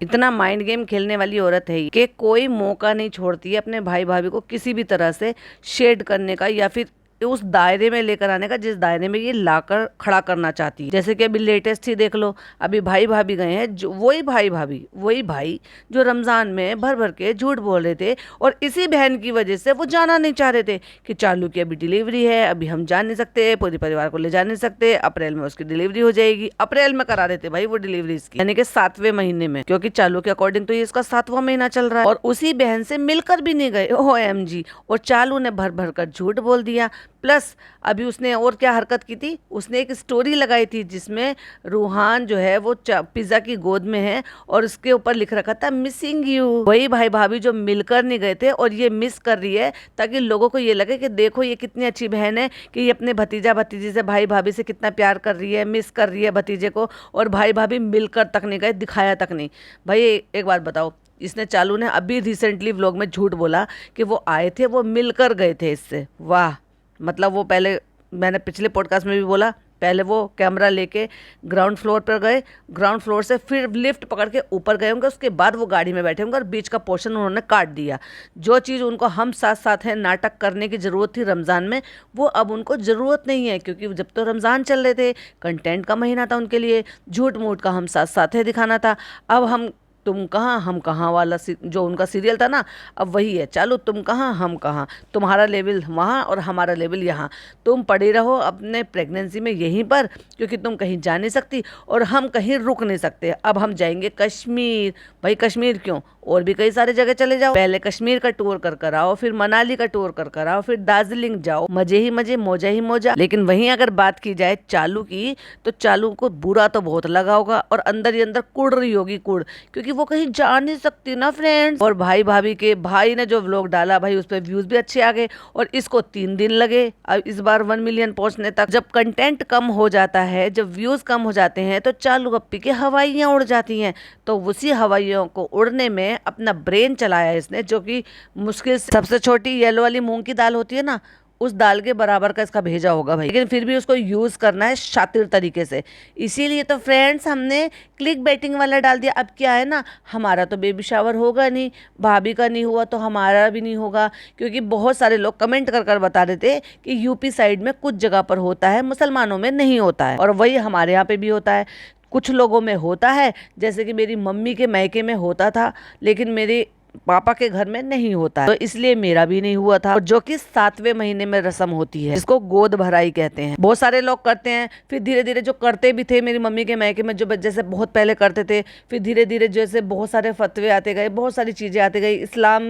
इतना mind game खेलने वाली औरत है कि कोई मौका नहीं छोड़ती है अपने भाई भाभी को किसी भी तरह से शेड करने का या फिर उस दायरे में लेकर आने का जिस दायरे में ये लाकर खड़ा करना चाहती है। जैसे कि अभी लेटेस्ट ही देख लो, अभी भाई भाभी गए हैं, जो वही भाई भाभी वही भाई जो रमजान में भर भर के झूठ बोल रहे थे और इसी बहन की वजह से वो जाना नहीं चाह रहे थे कि चालू की अभी डिलीवरी है, अभी हम जा नहीं सकते, पूरे परिवार को ले जा नहीं सकते, अप्रैल में उसकी डिलीवरी हो जाएगी। अप्रैल में करा रहे थे भाई वो डिलीवरी इसकी, यानी कि 7वें महीने में, क्योंकि चालू के अकॉर्डिंग तो ये इसका 7वां महीना चल रहा है। और उसी बहन से मिलकर भी नहीं गए, OMG। और चालू ने भर भर कर झूठ बोल दिया। प्लस अभी उसने और क्या हरकत की थी, उसने एक स्टोरी लगाई थी जिसमें रूहान जो है वो पिज्जा की गोद में है और उसके ऊपर लिख रखा था मिसिंग यू। वही भाई भाभी जो मिलकर नहीं गए थे और ये मिस कर रही है, ताकि लोगों को ये लगे कि देखो ये कितनी अच्छी बहन है कि ये अपने भतीजा भतीजी से भाई भाभी से कितना प्यार कर रही है, मिस कर रही है भतीजे को। और भाई भाभी मिलकर तक नहीं गए, दिखाया तक नहीं। भाई एक बात बताओ, इसने चालू ने अभी रिसेंटली व्लॉग में झूठ बोला कि वो आए थे, वो मिलकर गए थे इससे। वाह, मतलब वो पहले, मैंने पिछले पॉडकास्ट में भी बोला, पहले वो कैमरा लेके ग्राउंड फ्लोर पर गए, ग्राउंड फ्लोर से फिर लिफ्ट पकड़ के ऊपर गए होंगे, उसके बाद वो गाड़ी में बैठे होंगे और बीच का पोर्शन उन्होंने काट दिया। जो चीज़ उनको हम साथ साथ हैं नाटक करने की ज़रूरत थी रमज़ान में, वो अब उनको ज़रूरत नहीं है, क्योंकि जब तो रमज़ान चल रहे थे, कंटेंट का महीना था उनके लिए, झूठ मूठ का हम साथ साथ है दिखाना था। अब हम तुम कहाँ हम कहाँ वाला जो उनका सीरियल था ना, अब वही है, चालू तुम कहाँ हम कहाँ, तुम्हारा लेवल वहाँ और हमारा लेवल यहाँ। तुम पड़ी रहो अपने प्रेगनेंसी में यहीं पर, क्योंकि तुम कहीं जा नहीं सकती और हम कहीं रुक नहीं सकते। अब हम जाएंगे कश्मीर। भाई कश्मीर क्यों, और भी कई सारे जगह चले जाओ। पहले कश्मीर का टूर कर कर आओ, फिर मनाली का टूर कर कर आओ, फिर दार्जिलिंग जाओ, मजे ही मजे, मौजा ही मौजा। लेकिन वहीं अगर बात की जाए चालू की, तो चालू को बुरा तो बहुत लगा होगा और अंदर ही अंदर कुड़ रही होगी कुड़, क्योंकि वो कहीं जा नहीं सकती ना फ्रेंड्स। और भाई भाभी के भाई ने जो व्लॉग डाला भाई, उस पर व्यूज भी अच्छे आ गए और इसको 3 दिन लगे अब इस बार 1 मिलियन पहुंचने तक। जब कंटेंट कम हो जाता है, जब व्यूज कम हो जाते हैं, तो चालू गप्पी की हवाइयां उड़ जाती हैं। तो उसी हवाइयों को उड़ने में अपना ब्रेन चलाया इसने, जो कि मुश्किल से सबसे छोटी येलो वाली मूंग की दाल होती है ना, उस दाल के बराबर का इसका भेजा होगा भाई। लेकिन फिर भी उसको यूज करना है शातिर तरीके से। इसीलिए तो फ्रेंड्स हमने क्लिक बेटिंग वाला डाल दिया। अब क्या है ना, हमारा तो बेबी शावर होगा नहीं, भाभी का नहीं हुआ तो हमारा भी नहीं होगा, क्योंकि बहुत सारे लोग कमेंट कर कर बता रहे थे कि यूपी साइड में कुछ जगह पर होता है, मुसलमानों में नहीं होता है। और वही हमारे यहाँ पे भी होता है, कुछ लोगों में होता है, जैसे कि मेरी मम्मी के मैके में होता था, लेकिन मेरे पापा के घर में नहीं होता है, तो इसलिए मेरा भी नहीं हुआ था। और जो कि 7वें महीने में रस्म होती है, जिसको गोद भराई कहते हैं। बहुत सारे लोग करते हैं, फिर धीरे धीरे जो करते भी थे मेरी मम्मी के मैके में, जो जैसे बहुत पहले करते थे, फिर धीरे धीरे जैसे बहुत सारे फतवे आते गए, बहुत सारी चीजें आते गई, इस्लाम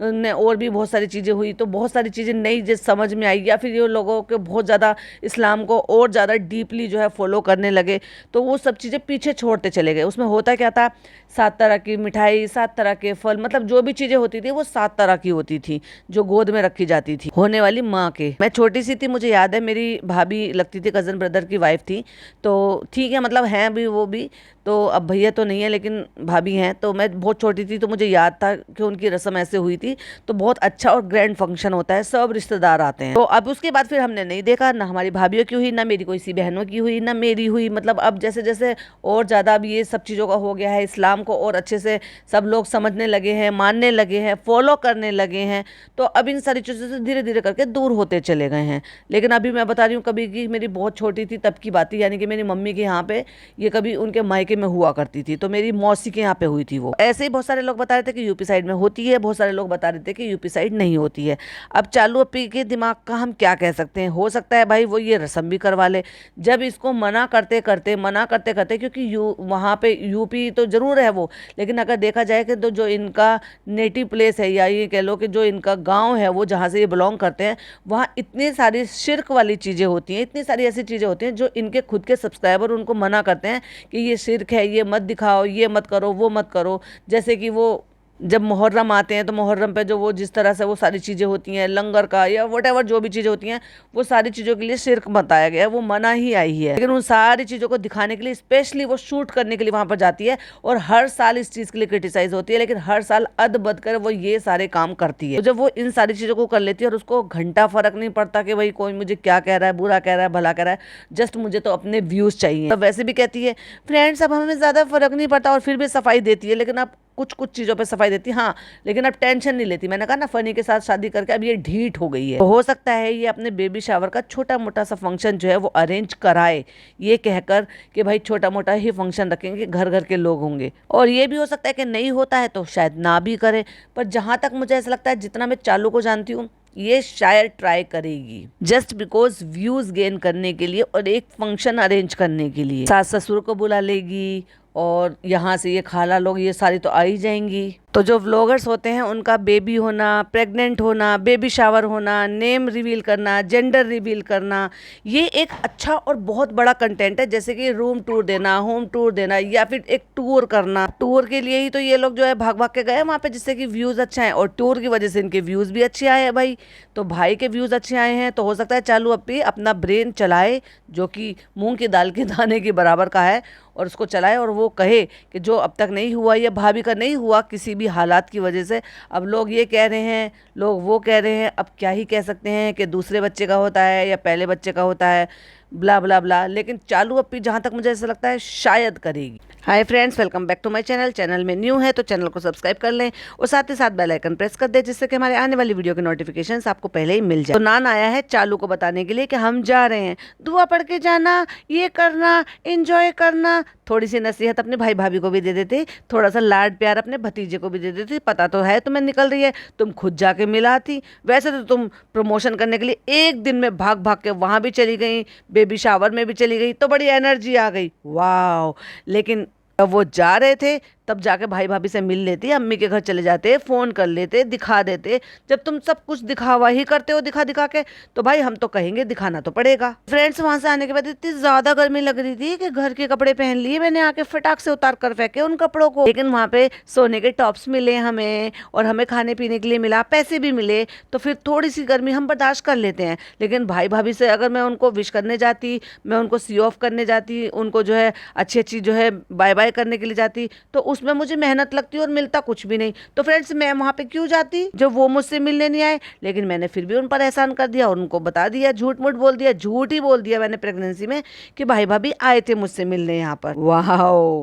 ने और भी बहुत सारी चीजें हुई, तो बहुत सारी चीजें नई जो समझ में आई, या फिर ये लोगों के बहुत ज्यादा इस्लाम को और ज्यादा डीपली जो है फॉलो करने लगे, तो वो सब चीजें पीछे छोड़ते चले गए। उसमें होता क्या था, 7 तरह की मिठाई, 7 तरह के फल, मतलब जो भी चीजें होती थी वो 7 तरह की होती थी, जो गोद में रखी जाती थी होने वाली माँ के। मैं छोटी सी थी, मुझे याद है, मेरी भाभी लगती थी, कजन ब्रदर की वाइफ थी, तो ठीक है, मतलब हैं भी वो भी, तो अब भैया तो नहीं है लेकिन भाभी हैं। तो मैं बहुत छोटी थी, तो मुझे याद था कि उनकी रस्म ऐसे हुई थी। तो बहुत अच्छा और ग्रैंड फंक्शन होता है, सब रिश्तेदार आते हैं। तो अब उसके बाद फिर हमने नहीं देखा, ना हमारी भाभीयों की हुई, ना मेरी कोई सी बहनों की हुई, ना मेरी हुई। मतलब अब जैसे जैसे और ज़्यादा अब ये सब चीज़ों का हो गया है, इस्लाम को और अच्छे से सब लोग समझने लगे हैं, मानने लगे हैं, फॉलो करने लगे हैं, तो अब इन सारी चीज़ों से धीरे धीरे करके दूर होते चले गए हैं। लेकिन अभी मैं बता रही हूँ, कभी की मेरी बहुत छोटी थी तब की बात थी, यानी कि मेरी मम्मी के यहाँ पे ये कभी उनके मायके में हुआ करती थी, तो मेरी मौसी के यहाँ पे हुई थी वो। ऐसे ही बहुत सारे लोग बता रहे थे कि यूपी साइड में होती है, बहुत सारे लोग बता रहे थे कि यूपी साइड नहीं होती है। अब चालू अपी के दिमाग का हम क्या कह सकते हैं, हो सकता है भाई वो ये रस्म भी करवा ले। जब इसको मना करते करते, क्योंकि वहाँ पे यूपी तो जरूर है वो, लेकिन अगर देखा जाए कि तो जो इनका नेटिव प्लेस है, या ये कह लो कि जो इनका गाँव है, वो जहाँ से ये बिलोंग करते हैं, वहाँ इतनी सारी शिर्क वाली चीज़ें होती हैं, इतनी सारी ऐसी चीज़ें होती हैं जो इनके खुद के सब्सक्राइबर उनको मना करते हैं कि ये शिर्क है, ये मत दिखाओ, ये मत करो, वो मत करो। जैसे कि वो जब मुहर्रम आते हैं तो मुहर्रम पे जो वो जिस तरह से वो सारी चीज़ें होती हैं, लंगर का या वट जो भी चीज़ें होती हैं, वो सारी चीज़ों के लिए शिर्क बताया गया है, वो मना ही आई है। लेकिन उन सारी चीज़ों को दिखाने के लिए स्पेशली वो शूट करने के लिए वहाँ पर जाती है और हर साल इस चीज़ के लिए क्रिटिसाइज होती है, लेकिन हर साल अद बद कर वो ये सारे काम करती है। तो जब वो इन सारी चीज़ों को कर लेती है और उसको घंटा फर्क नहीं पड़ता कि भाई कोई मुझे क्या कह रहा है, बुरा कह रहा है, भला कह रहा है, जस्ट मुझे तो अपने व्यूज़ चाहिए। तो वैसे भी कहती है फ्रेंड्स अब हमें ज़्यादा फर्क नहीं पड़ता, और फिर भी सफाई देती है, लेकिन अब कुछ कुछ चीज़ों पे सफाई देती है हाँ, लेकिन अब टेंशन नहीं लेती। मैंने कहा ना, फनी के साथ शादी करके अब ये ढीठ हो गई है। तो हो सकता है ये अपने बेबी शावर का छोटा मोटा सा फंक्शन जो है वो अरेंज कराए, ये कहकर कि भाई छोटा मोटा ही फंक्शन रखेंगे, घर घर के लोग होंगे। और ये भी हो सकता है कि नहीं होता है तो शायद ना भी करे, पर जहां तक मुझे ऐसा लगता है, जितना मैं चालू को जानती हूँ, ये शायद ट्राई करेगी जस्ट बिकॉज व्यूज गेन करने के लिए और एक फंक्शन अरेंज करने के लिए। सास ससुर को बुला लेगी और यहाँ से ये खाला लोग ये सारी तो आ ही जाएंगी। तो जो व्लॉगर्स होते हैं उनका बेबी होना, प्रेग्नेंट होना, बेबी शावर होना, नेम रिवील करना, जेंडर रिवील करना, ये एक अच्छा और बहुत बड़ा कंटेंट है। जैसे कि रूम टूर देना, होम टूर देना, या फिर एक टूर करना। टूर के लिए ही तो ये लोग जो है भाग भाग के गए वहाँ पे, जिससे कि व्यूज़ अच्छे आए, और टूर की वजह से इनके व्यूज़ भी अच्छे आए हैं भाई। तो भाई के व्यूज़ अच्छे आए हैं तो हो सकता है चालू अपी अपना ब्रेन चलाए, जो कि मूंग की दाल के दाने के बराबर का है, और उसको चलाए और वो कहे कि जो अब तक नहीं हुआ या भाभी का नहीं हुआ किसी भी हालात की वजह से, अब लोग ये कह रहे हैं, लोग वो कह रहे हैं, अब क्या ही कह सकते हैं कि दूसरे बच्चे का होता है या पहले बच्चे का होता है, ब्ला ब्ला ब्ला। लेकिन चालू अपी जहाँ तक मुझे ऐसा लगता है शायद करेगी। Hi friends, welcome back to my channel. Channel में न्यू है तो चैनल को सब्सक्राइब कर लें और साथ ही साथ बेल आइकन प्रेस कर दें, जिससे कि हमारे आने वाली वीडियो के नोटिफिकेशंस आपको पहले ही मिल जाए। तो नान आया है चालू को बताने के लिए कि हम जा रहे हैं, दुआ पढ़ के जाना, ये करना, एंजॉय करना। थोड़ी सी नसीहत अपने भाई भाभी को भी दे देते, थोड़ा सा लाड प्यार अपने भतीजे को भी दे देती। पता तो है तुम्हें निकल रही है, तुम खुद जाके मिलाती। वैसे तो तुम प्रमोशन करने के लिए एक दिन में भाग भाग के वहाँ भी चली गई, बेबी शावर में भी चली गई, तो बड़ी एनर्जी आ गई, वाह। लेकिन अब वो जा रहे थे तब जाके भाई भाभी से मिल लेती, अम्मी के घर चले जाते, फ़ोन कर लेते, दिखा देते। जब तुम सब कुछ दिखावा ही करते हो दिखा दिखा के, तो भाई हम तो कहेंगे दिखाना तो पड़ेगा। फ्रेंड्स, वहां से आने के बाद इतनी ज़्यादा गर्मी लग रही थी कि घर के कपड़े पहन लिए मैंने, आके फटाक से उतार कर फेंके उन कपड़ों को। लेकिन वहाँ पे सोने के टॉप्स मिले हमें, और हमें खाने पीने के लिए मिला, पैसे भी मिले, तो फिर थोड़ी सी गर्मी हम बर्दाश्त कर लेते हैं। लेकिन भाई भाभी से अगर मैं उनको विश करने जाती, मैं उनको सी ऑफ करने जाती, उनको जो है अच्छी अच्छी जो है बाय बाय करने के लिए जाती, तो उसमें मुझे मेहनत लगती और मिलता कुछ भी नहीं। तो फ्रेंड्स, मैं वहां पे क्यों जाती जब वो मुझसे मिलने नहीं आए? लेकिन मैंने फिर भी उन पर एहसान कर दिया और उनको बता दिया, झूठ मूठ बोल दिया, झूठ ही बोल दिया मैंने प्रेगनेंसी में कि भाई भाभी आए थे मुझसे मिलने यहाँ पर। वाह,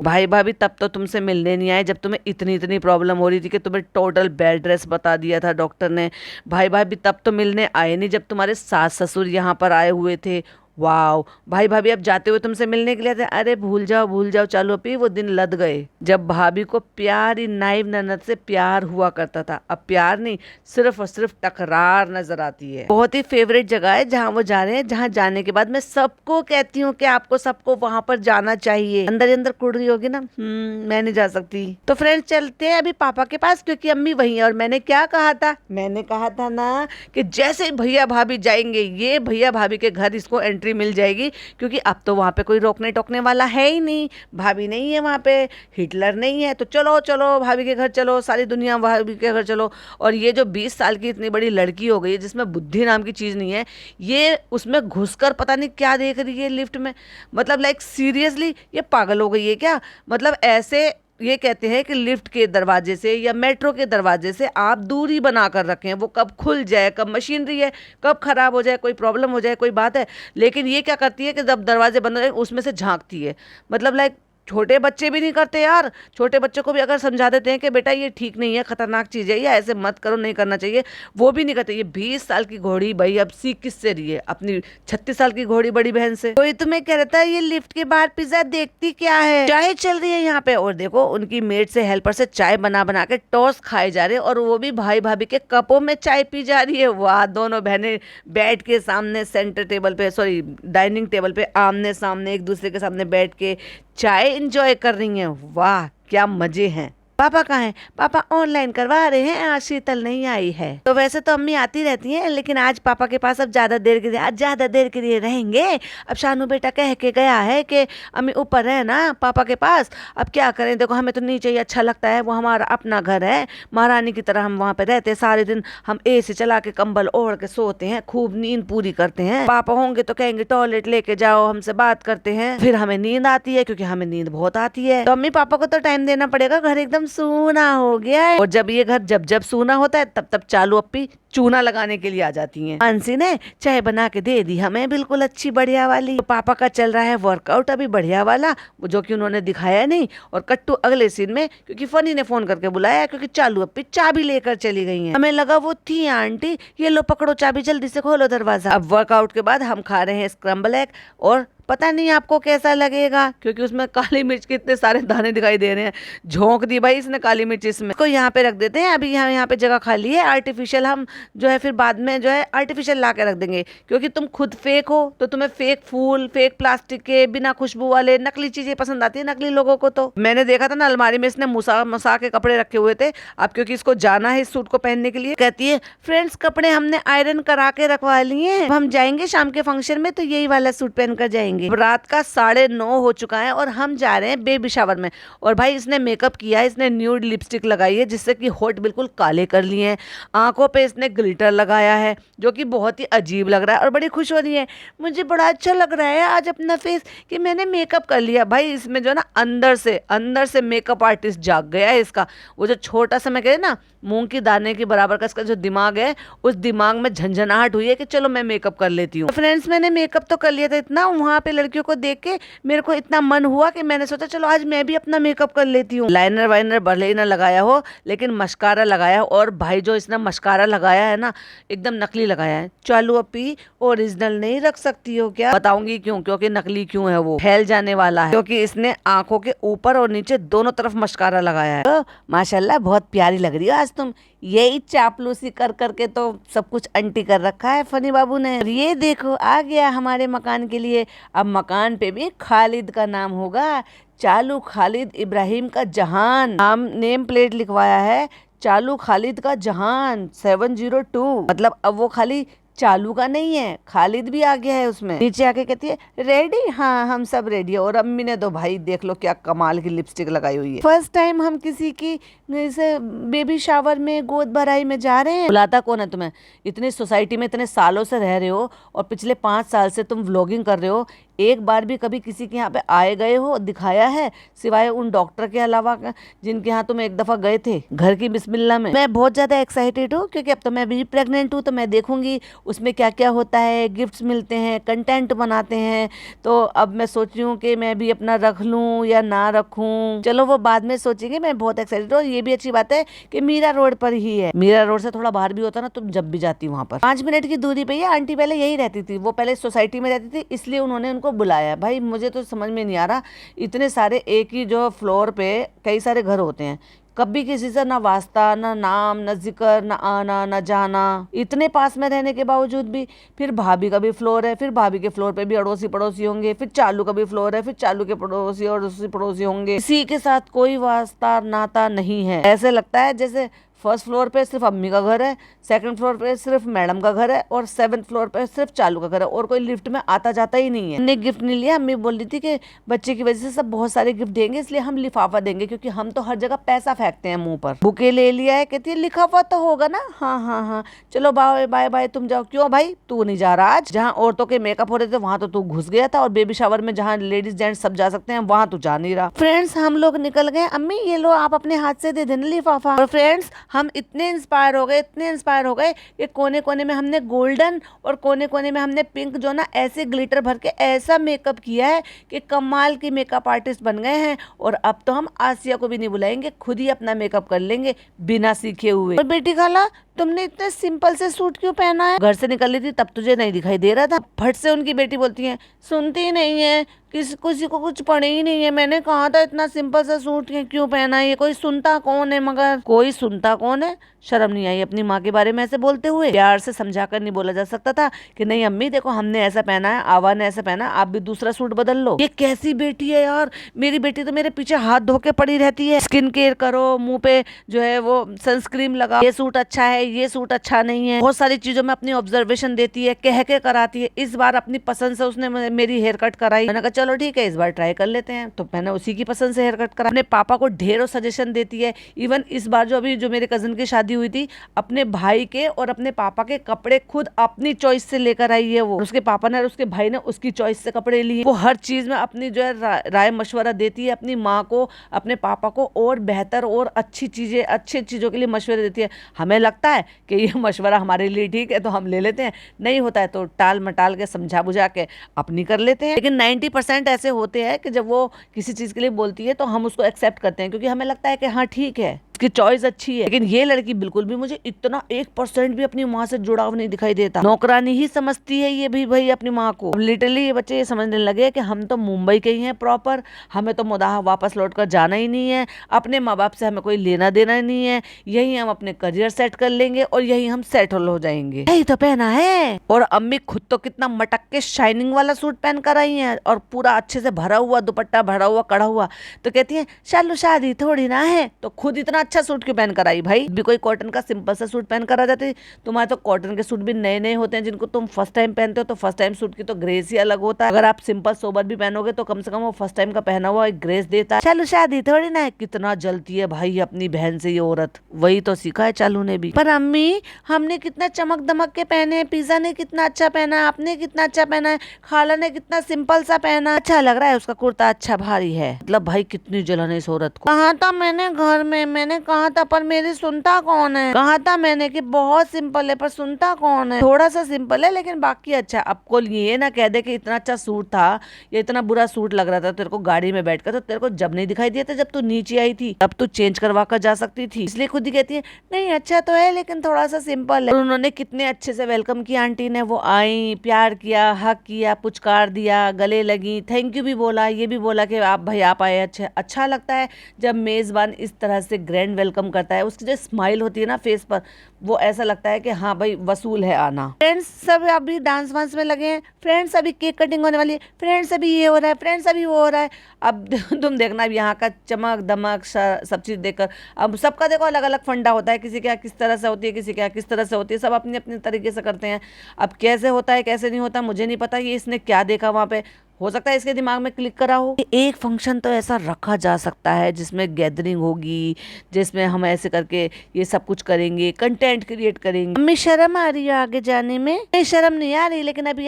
भाई भाभी तब तो तुमसे मिलने नहीं आए जब तुम्हें इतनी इतनी प्रॉब्लम हो रही थी कि तुम्हें टोटल बेड रेस्ट बता दिया था डॉक्टर ने। भाई भाभी तब तो मिलने आए नहीं जब तुम्हारे सास ससुर यहाँ पर आए हुए थे। वाओ, भाई भाभी अब जाते हुए तुमसे मिलने के लिए थे। अरे भूल जाओ चालू अपी, वो दिन लद गए जब भाभी को प्यारी नाइब ननद से प्यार हुआ करता था। अब प्यार नहीं, सिर्फ और सिर्फ टकरार नजर आती है। बहुत ही फेवरेट जगह है जहाँ वो जा रहे हैं, जहाँ जाने के बाद मैं सबको कहती हूँ कि आपको सबको वहां पर जाना चाहिए। अंदर ही अंदर कुड़ रही होगी ना, मैं नहीं जा सकती। तो फ्रेंड्स, चलते हैं अभी पापा के पास, क्योंकि अम्मी वही है। और मैंने क्या कहा था? मैंने कहा था ना कि जैसे भैया भाभी जाएंगे, ये भैया भाभी के घर इसको मिल जाएगी, क्योंकि अब तो वहां पे कोई रोकने टोकने वाला है ही नहीं। भाभी नहीं है वहां पे, हिटलर नहीं है, तो चलो चलो भाभी के घर चलो, सारी दुनिया भाभी के घर चलो। और ये जो 20 साल की इतनी बड़ी लड़की हो गई है जिसमें बुद्धि नाम की चीज़ नहीं है, ये उसमें घुसकर पता नहीं क्या देख रही है लिफ्ट में। मतलब लाइक सीरियसली ये पागल हो गई है क्या? मतलब ऐसे ये कहते हैं कि लिफ्ट के दरवाजे से या मेट्रो के दरवाजे से आप दूरी बना कर रखें, वो कब खुल जाए, कब मशीनरी है, कब खराब हो जाए, कोई प्रॉब्लम हो जाए, कोई बात है। लेकिन ये क्या करती है कि जब दरवाजे बंद हो उसमें से झांकती है। मतलब लाइक छोटे बच्चे भी नहीं करते यार। छोटे बच्चों को भी अगर समझा देते हैं कि बेटा ये ठीक नहीं है, खतरनाक चीज़ है, या ऐसे मत करो, नहीं करना चाहिए, वो भी नहीं करते। ये 20 साल की घोड़ी भाई अब सीख किससे रही है? अपनी 36 साल की घोड़ी बड़ी बहन से। कोई तुम्हें कह रहा था ये लिफ्ट के बाहर पिज्जा देखती क्या है, चाय चल रही है यहाँ पे। और देखो उनकी मेड से हेल्पर से चाय बना बना के टॉस खाए जा रहे, और वो भी भाई भाभी के कपों में चाय पी जा रही है। वाह, दोनों बहनें बैठ के सामने सेंटर टेबल पे, सॉरी डाइनिंग टेबल पे आमने सामने एक दूसरे के सामने बैठ के चाय एंजॉय कर रही हैं। वाह क्या मजे हैं। पापा कहाँ हैं? पापा ऑनलाइन करवा रहे हैं, आज शीतल नहीं आई है। तो वैसे तो अम्मी आती रहती हैं, लेकिन आज पापा के पास अब ज्यादा देर के लिए रहेंगे। अब शानू बेटा कह के गया है कि अम्मी ऊपर है ना पापा के पास। अब क्या करें, देखो हमें तो नीचे ही अच्छा लगता है, वो हमारा अपना घर है, महारानी की तरह हम वहाँ पे रहते हैं। सारे दिन हम एसी चला के कंबल ओढ़ के सोते हैं, खूब नींद पूरी करते हैं। पापा होंगे तो कहेंगे टॉयलेट लेके जाओ, हमसे बात करते हैं, फिर हमें नींद आती है, क्योंकि हमें नींद बहुत आती है। तो अम्मी पापा को तो टाइम देना पड़ेगा, घर एकदम सूना हो गया है। और जब ये घर जब सूना होता है, तब चालू अप्पी चूना लगाने के लिए आ जाती हैं। मानसी ने चाय बना के दे दी हमें, बिल्कुल अच्छी बढ़िया वाली। तो पापा का चल रहा है वर्कआउट अभी बढ़िया वाला, जो कि उन्होंने दिखाया नहीं। और कट्टू अगले सीन में, क्योंकि फनी ने फोन करके बुलाया, क्योंकि चालू अप्पी चाबी लेकर चली गई हैं। हमें लगा वो थी आंटी, ये लो पकड़ो चाबी, जल्दी से खोलो दरवाजा। अब वर्कआउट के बाद हम खा रहे हैं स्क्रम्बल एग, और पता नहीं आपको कैसा लगेगा, क्योंकि उसमें काली मिर्च के इतने सारे दाने दिखाई दे रहे हैं। झोंक दी भाई इसने काली मिर्च इसमें। को यहाँ पे रख देते हैं, अभी यहाँ पे जगह खाली है। आर्टिफिशियल हम जो है फिर बाद में जो है आर्टिफिशियल ला के रख देंगे, क्योंकि तुम खुद फेक हो तो तुम्हें फेक फूल, फेक प्लास्टिक के, बिना खुशबू वाले नकली चीजें पसंद आती है नकली लोगों को। तो मैंने देखा था ना अलमारी में इसने मुसा के कपड़े रखे हुए थे। अब क्योंकि इसको जाना है इस सूट को पहनने के लिए, कहती है फ्रेंड्स कपड़े हमने आयरन करा के रखवा लिए, हम जाएंगे शाम के फंक्शन में तो यही वाला सूट पहन कर जाएंगे। रात का 9:30 हो चुका है और हम जा रहे हैं बेबी शावर में। और भाई इसने मेकअप किया है, इसने न्यूड लिपस्टिक लगाई है, जिससे कि होठ बिल्कुल काले कर लिए हैं। आंखों पे इसने ग्लिटर लगाया है, जो कि बहुत ही अजीब लग रहा है, और बड़ी खुश हो रही है। मुझे बड़ा अच्छा लग रहा है आज अपना फेस, कि मैंने मेकअप कर लिया। भाई इसमें जो ना अंदर से मेकअप आर्टिस्ट जाग गया है इसका। वो जो छोटा सा मैं कह ना मूंग की दाने के बराबर का इसका जो दिमाग है, उस दिमाग में झंझनाहट हुई है कि चलो मैं मेकअप कर लेती हूँ। फ्रेंड्स मैंने मेकअप तो कर लिया था इतना, वहां पे लड़कियों को देख के मेरे को इतना मन हुआ कि मैंने सोचा चलो आज मैं भी अपना मेकअप कर लेती हूँ। लाइनर वाइनर भले ही ना लगाया हो, लेकिन मस्कारा लगाया। और भाई जो इसने मस्कारा लगाया है ना, एकदम नकली लगाया है। चालू अप्पी ओरिजिनल नहीं रख सकती हो क्या? बताऊंगी क्यों, क्योंकि नकली क्यों है, वो फैल जाने वाला है, क्योंकि इसने आंखों के ऊपर और नीचे दोनों तरफ मस्कारा लगाया है। तो माशाल्लाह बहुत प्यारी लग रही हो आज तुम। यही चापलूसी कर करके तो सब कुछ अंटी कर रखा है फनी बाबू ने। ये देखो आ गया हमारे मकान के लिए। अब मकान पे भी खालिद का नाम होगा, चालू खालिद इब्राहिम का जहान। नाम नेम प्लेट लिखवाया है चालू खालिद का जहान 702। मतलब अब वो खाली चालू का नहीं है, खालिद भी आ गया है उसमें। नीचे आके कहती है रेडी? हाँ हम सब रेडी है। और अम्मी ने तो भाई देख लो क्या कमाल की लिपस्टिक लगाई हुई है। फर्स्ट टाइम हम किसी की जैसे बेबी शावर में गोद भराई में जा रहे हैं। बुलाता कौन है तुम्हें? इतनी सोसाइटी में इतने सालों से रह रहे हो और पिछले 5 साल से तुम व्लॉगिंग कर रहे हो, एक बार भी कभी किसी के यहाँ पे आए गए हो दिखाया है, सिवाय उन डॉक्टर के अलावा जिनके यहाँ तुम एक दफा गए थे घर की बिस्मिल्लाह में? मैं बहुत ज्यादा एक्साइटेड हूँ, क्योंकि अब तो मैं भी प्रेग्नेंट हूँ, तो मैं देखूंगी उसमें क्या क्या होता है। गिफ्ट्स मिलते हैं, कंटेंट बनाते हैं, तो अब मैं सोच रही हूँ कि मैं भी अपना रख लूँ या ना रखूँ, चलो वो बाद में सोचेंगे। मैं बहुत एक्साइटेड हूँ। ये भी अच्छी बात है कि मीरा रोड पर ही है। मीरा रोड से थोड़ा बाहर भी होता ना, तुम जब भी जाती वहाँ पर 5 मिनट की दूरी पे है। आंटी पहले यही रहती थी, वो पहले सोसाइटी में रहती थी, इसलिए उन्होंने को बुलाया। भाई मुझे तो समझ में नहीं आ रहा, इतने सारे एक ही जो फ्लोर पे कई सारे घर होते हैं, कभी किसी से ना वास्ता, ना नाम, ना जिक्र, ना आना ना जाना, इतने पास में रहने के बावजूद भी। फिर भाभी का भी फ्लोर है, फिर भाभी के फ्लोर पे भी अड़ोसी पड़ोसी होंगे, फिर चालू का भी फ्लोर है, फिर चालू के पड़ोसी और अड़ोसी पड़ोसी होंगे। किसी के साथ कोई वास्ता नाता नहीं है। ऐसे लगता है जैसे फर्स्ट फ्लोर पे सिर्फ अम्मी का घर है, सेकंड फ्लोर पे सिर्फ मैडम का घर है, और 7th फ्लोर पे सिर्फ चालू का घर है, और कोई लिफ्ट में आता जाता ही नहीं है। हमने गिफ्ट नहीं लिया। अम्मी बोल रही थी कि बच्चे की वजह से सब बहुत सारे गिफ्ट देंगे, इसलिए हम लिफाफा देंगे, क्योंकि हम तो हर जगह पैसा फेंकते हैं मुंह पर। बुके ले लिया है, कहती है लिफाफा तो होगा ना? हाँ हाँ हाँ चलो बाय बाय बाय, तुम जाओ। क्यों भाई तू नहीं जा रहा आज? जहाँ औरतों के मेकअप हो रहे थे वहां तो तू घुस गया था, और बेबी शावर में जहाँ लेडीज जेंट्स सब जा सकते हैं वहां तू जा नहीं रहा। फ्रेंड्स हम लोग निकल गए। अम्मी ये लो आप अपने हाथ से दे देना लिफाफा। और फ्रेंड्स हम इतने इंस्पायर हो गए कि कोने कोने में हमने गोल्डन और कोने कोने में हमने पिंक जो ना ऐसे ग्लिटर भर के ऐसा मेकअप किया है कि कमाल की मेकअप आर्टिस्ट बन गए हैं। और अब तो हम आसिया को भी नहीं बुलाएंगे, खुद ही अपना मेकअप कर लेंगे बिना सीखे हुए। और बेटी खाला तुमने इतने सिंपल से सूट क्यों पहना है? घर से निकल रही थी तब तुझे नहीं दिखाई दे रहा था? फट से उनकी बेटी बोलती है, सुनती ही नहीं है, किसी को कुछ पड़े ही नहीं है। मैंने कहा था इतना सिंपल सा सूट क्यों पहना है? ये कोई सुनता कौन है? मगर कोई सुनता कौन है? शर्म नहीं आई अपनी माँ के बारे में ऐसे बोलते हुए? प्यार से समझाकर नहीं बोला जा सकता था कि नहीं अम्मी देखो हमने ऐसा पहना है, आवा ने ऐसा पहना, आप भी दूसरा सूट बदल लो? ये कैसी बेटी है यार? मेरी बेटी तो मेरे पीछे हाथ धो के पड़ी रहती है, स्किन केयर करो, मुंह पे जो है वो सनस्क्रीन लगाओ, ये सूट अच्छा है, ये सूट अच्छा नहीं है, बहुत सारी चीजों में अपनी ऑब्जर्वेशन देती है, कह के कराती है। इस बार अपनी पसंद से उसने मेरी हेयर कट कराई। मैंने कहा चलो ठीक है इस बार ट्राई कर लेते हैं, तो मैंने उसी की पसंद से हेयर कट करा। अपने पापा को ढेरों सजेशन देती है। इवन इस बार जो अभी जो मेरे कजन की शादी हुई थी, अपने भाई के और अपने पापा के कपड़े खुद अपनी चॉइस से लेकर आई है वो। उसके पापा ने और उसके भाई ने उसकी चॉइस से कपड़े लिए। वो हर चीज में अपनी जो है राय मशवरा देती है अपनी माँ को, अपने पापा को, और बेहतर और अच्छी चीजों के लिए मशवरे देती है। हमें लगता है कि ये मशवरा हमारे लिए ठीक है तो हम ले लेते हैं, नहीं होता है तो टाल मटाल के समझा बुझा के अपनी कर लेते हैं। लेकिन 90% ऐसे होते हैं कि जब वो किसी चीज के लिए बोलती है तो हम उसको एक्सेप्ट करते हैं, क्योंकि हमें लगता है कि हाँ ठीक है उसकी चॉइस अच्छी है। लेकिन ये लड़की बिल्कुल भी मुझे इतना 1% भी अपनी माँ से जुड़ाव नहीं दिखाई देता। नौकरानी ही समझती है ये भी भाई अपनी माँ को। लिटरली ये बच्चे ये समझने लगे कि हम तो मुंबई के ही हैं प्रॉपर, हमें तो मुदाह वापस लौट कर जाना ही नहीं है, अपने माँ बाप से हमें कोई लेना देना नहीं है, यही हम अपने करियर सेट कर लेंगे और यही हम सेटल हो जाएंगे। यही तो पहना है। और अम्मी खुद तो कितना मटक के शाइनिंग वाला सूट पहन कर आई है और पूरा अच्छे से भरा हुआ दुपट्टा, भरा हुआ कड़ा हुआ, तो कहती है चलो शादी थोड़ी ना है, तो खुद इतना अच्छा सूट क्यों पहन कर आई? भाई भी कोई कॉटन का सिंपल सा सूट पहन कर आ जाती। तुम्हारे तो कॉटन के सूट भी नए नए होते हैं जिनको तुम फर्स्ट टाइम पहनते हो, तो फर्स्ट टाइम सूट की तो ग्रेस ही अलग होता है। अगर आप सिंपल सोबर भी पहनोगे तो कम से कम वो फर्स्ट टाइम का पहना हुआ एक ग्रेस देता है। चलो शादी थोड़ी ना है। कितना जलती है भाई अपनी बहन से ये औरत। वही तो सीखा है चालू ने भी। पर अम्मी हमने कितना चमक दमक के पहने हैं, पिज्जा ने कितना अच्छा पहना है, आपने कितना अच्छा पहना है, खाला ने कितना सिंपल सा पहना, अच्छा लग रहा है, उसका कुर्ता अच्छा भारी है। मतलब भाई कितनी जलन है इस औरत को। कहा था मैंने घर में, मैंने कहा था पर मेरी सुनता कौन है? कहा था मैंने कि बहुत सिंपल है पर सुनता कौन है? थोड़ा सा सिंपल है लेकिन बाकी अच्छा। आपको ये ना कह दे कि इतना अच्छा सूट था या इतना बुरा सूट लग रहा था तेरे को गाड़ी में बैठकर, तो तेरे को जब नहीं दिखाई दिया था जब तू नीचे आई थी, तब तू चेंज करवा कर जा सकती थी। इसलिए खुद ही कहती है नहीं अच्छा तो है लेकिन थोड़ा सा सिंपल है। और उन्होंने कितने अच्छे से वेलकम किया आंटी ने। वो आई, प्यार किया, हक किया, पुचकार दिया, गले लगी, थैंक यू भी बोला, ये भी बोला कि आप भाई आप आए। अच्छा लगता है जब मेजबान इस तरह से ग्रैंड वेलकम करता है। उसकी जो स्माइल होती है ना फेस पर, वो ऐसा लगता है कि हाँ भाई वसूल है आना। फ्रेंड्स सब अभी डांस वांस में लगे हैं, फ्रेंड्स अभी केक कटिंग होने वाली है, फ्रेंड्स अभी ये हो रहा है, फ्रेंड्स अभी वो हो रहा है। अब तुम देखना अब यहाँ का चमक दमक सब चीज देखकर, अब सबका देखो अलग अलग फंडा होता है, किसी क्या किस तरह से होती है, किसी क्या किस तरह से होती है, सब अपने अपने तरीके से करते हैं। अब कैसे होता है कैसे नहीं होता मुझे नहीं पता, ये इसने क्या देखा वहाँ पे, हो सकता है इसके दिमाग में क्लिक करा हो। एक फंक्शन तो ऐसा रखा जा सकता है जिसमें गैदरिंग होगी, जिसमें हम ऐसे करके ये सब कुछ करेंगे, कंटेंट क्रिएट करेंगे। हमें शर्म आ रही है आगे जाने में? नहीं शर्म नहीं आ रही, लेकिन अभी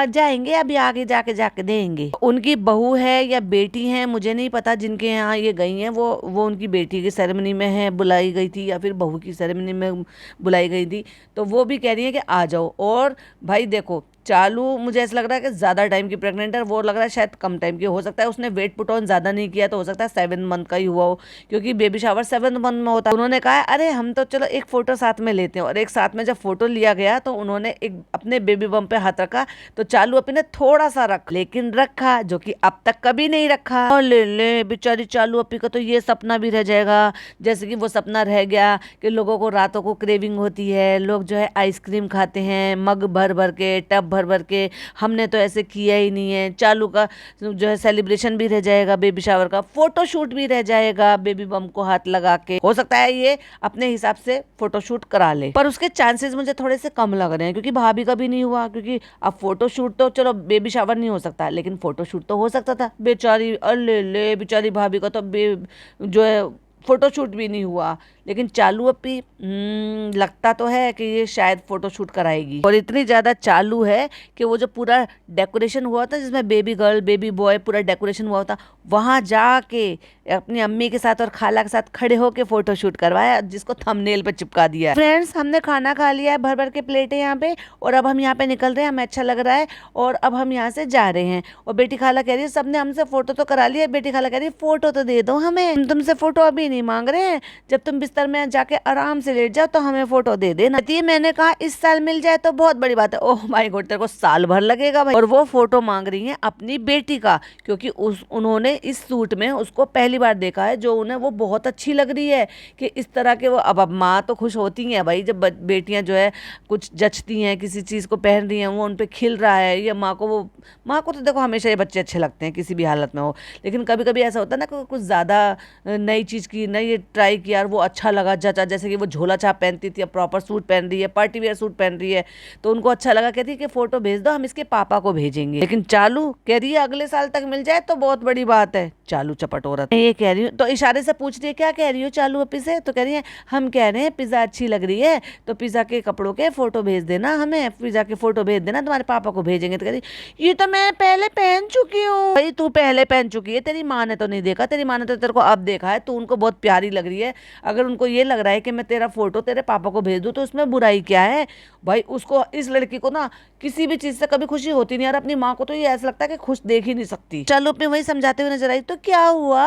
जाएंगे, अभी आगे जाके देंगे। उनकी बहू है या बेटी है मुझे नहीं पता, जिनके यहाँ ये गई है वो उनकी बेटी की सेरेमनी में है बुलाई गई थी, या फिर बहू की सेरेमनी में बुलाई गई थी, तो वो भी कह रही है कि आ जाओ। और भाई देखो चालू मुझे ऐसा लग रहा है कि ज्यादा टाइम की प्रेग्नेंट है, वो लग रहा है शायद कम टाइम की। हो सकता है उसने वेट पुट ऑन ज्यादा नहीं किया, तो हो सकता है 7 मंथ का ही हुआ हो, क्योंकि बेबी शावर 7 मंथ में होता है। उन्होंने कहा अरे हम तो चलो एक फोटो साथ में लेते हैं, और एक साथ में जब फोटो लिया गया तो उन्होंने एक अपने बेबी बम पे हाथ रखा, तो चालू अपने थोड़ा सा रख, लेकिन रखा जो कि अब तक कभी नहीं रखा। और ले बेचारी चालू अपी का तो ये सपना भी रह जाएगा, जैसे कि वो सपना रह गया कि लोगों को रातों को क्रेविंग होती है, लोग जो है आइसक्रीम खाते हैं मग भर भर के, टब भर भर के, हमने तो ऐसे किया ही नहीं है। चालू का जो है सेलिब्रेशन भी रह जाएगा, बेबी शावर का फोटोशूट भी रह जाएगा, बेबी बम को हाथ लगा के। हो सकता है ये अपने हिसाब से फोटोशूट करा ले, पर उसके चांसेस मुझे थोड़े से कम लग रहे हैं, क्योंकि भाभी का भी नहीं हुआ। क्योंकि अब फोटोशूट तो चलो बेबी शावर नहीं हो सकता, लेकिन फोटोशूट तो हो सकता था। बेचारी अल्ले बेचारी भाभी का तो जो है फोटोशूट भी नहीं हुआ। लेकिन चालू अपी लगता तो है कि ये शायद फोटोशूट कराएगी, और इतनी ज्यादा चालू है कि वो जो पूरा डेकोरेशन हुआ था जिसमें बेबी गर्ल बेबी बॉय पूरा डेकोरेशन हुआ था, वहां जाके अपनी अम्मी के साथ और खाला के साथ खड़े होके फोटोशूट करवाया, जिसको थंबनेल पे चिपका दिया। फ्रेंड्स हमने खाना खा लिया है, भर भर के प्लेट है यहाँ पे, और अब हम यहाँ पे निकल रहे हैं, हमें अच्छा लग रहा है, और अब हम यहाँ से जा रहे हैं। और बेटी खाला कह रही है सबने हमसे फोटो तो करा लिया, बेटी खाला कह रही है फोटो तो दे दो हमें, तुमसे फोटो अभी नहीं मांग रहे हैं, जब तुम बिस्तर में जाके आराम से लेट जाओ तो हमें फोटो दे देना। मैंने कहा इस साल मिल जाए तो बहुत बड़ी बात है। ओह माय गॉड, तेरे को साल भर लगेगा भाई। और वो फोटो मांग रही है अपनी बेटी का, क्योंकि उन्होंने इस सूट में उसको पहली बार देखा है, जो उन्हें वो बहुत अच्छी लग रही है कि इस तरह के वो। अब माँ तो खुश होती है भाई जब बेटियां जो है कुछ जचती हैं, किसी चीज़ को पहन रही हैं, वो उन पे खिल रहा है, या माँ को तो देखो हमेशा ये बच्चे अच्छे लगते हैं किसी भी हालत में हो, लेकिन कभी कभी ऐसा होता है ना कि कुछ ज़्यादा नई चीज़ की ना, ये ट्राई किया और वो अच्छा लगा, जचा, जैसे कि वो झोला छाप पहनती थी, अब प्रॉपर सूट पहन रही है, पार्टी वेयर सूट पहन रही है, तो उनको अच्छा लगा, कहती है कि फोटो भेज दो, हम इसके पापा को भेजेंगे। लेकिन चालू कह रही है अगले साल तक मिल जाए तो बहुत बड़ी बात है। चालू चपट औरत ये कह रही हूँ, तो इशारे से पूछ रही है क्या कह रही हो चालू अपी से, तो कह रही है हम कह रहे हैं पिज्जा अच्छी लग रही है तो पिज्जा के कपड़ों के फोटो भेज देना, हमें पिज्जा के फोटो भेज देना, तुम्हारे पापा को भेजेंगे। तो कह रही ये तो मैं पहले पहन चुकी हूँ। भाई तू पहले पहन चुकी है, तेरी माँ ने तो नहीं देखा, तेरी माँ ने तो तेरे को अब देखा है, तू उनको बहुत प्यारी लग रही है। अगर उनको ये लग रहा है कि मैं तेरा फोटो तेरे पापा को भेज दूँ तो उसमें बुराई क्या है भाई। उसको, इस लड़की को ना किसी भी चीज से कभी खुशी होती नहीं, और अपनी माँ को तो ये ऐसा लगता है कि खुश देख ही नहीं सकती। चालू अपने वही समझाते हुए नजर आई, तो क्या हुआ,